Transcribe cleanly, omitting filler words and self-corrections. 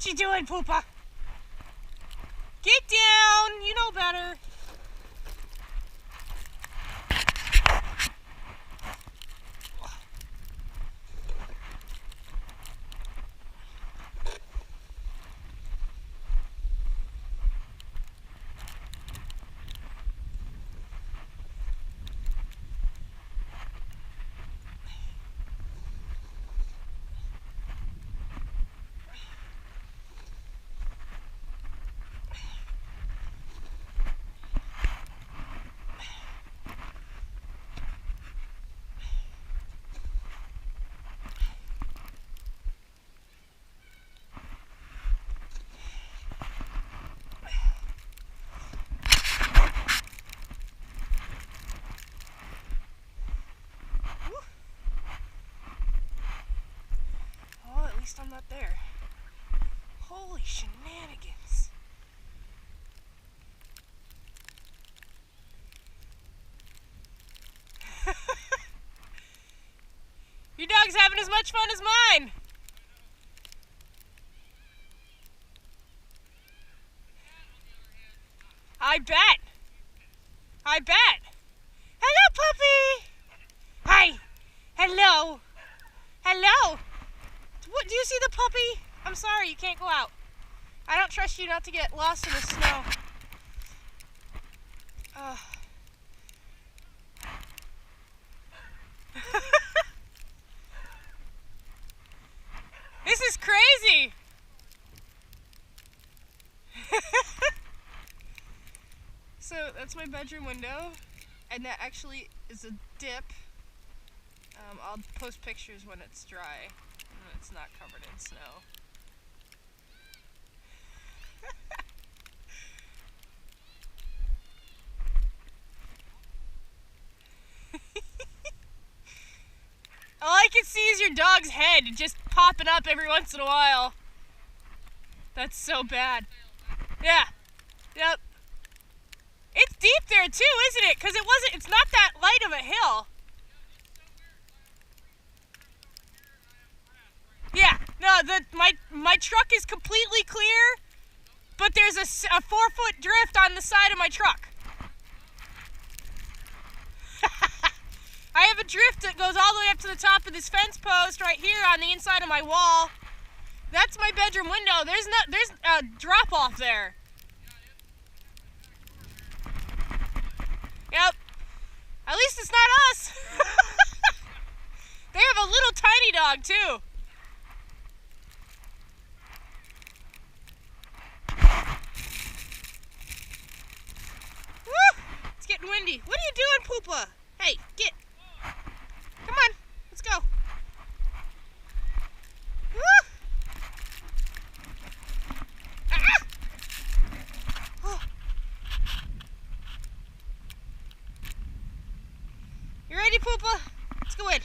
What you doing, Poopa? Get down! You know better. At least I'm not there. Holy shenanigans. Your dog's having as much fun as mine. I bet. I bet. Hello, puppy. Hi. Hello. Hello. What, do you see the puppy? I'm sorry, you can't go out. I don't trust you not to get lost in the snow. This is crazy. So that's my bedroom window, and that actually is a dip. I'll post pictures when it's dry. It's not covered in snow. All I can see is your dog's head just popping up every once in a while. That's so bad. Yeah. Yep. It's deep there too, isn't it? Because it's not that light of a hill. Yeah, no, my truck is completely clear, but there's a 4-foot drift on the side of my truck. I have a drift that goes all the way up to the top of this fence post right here on the inside of my wall. That's my bedroom window. There's a drop off there. Yep. At least it's not us. They have a little tiny dog too. It's getting windy. What are you doing, Poopa? Hey, get. Come on, let's go. Woo! Ah! Oh. You ready, Poopa? Let's go in.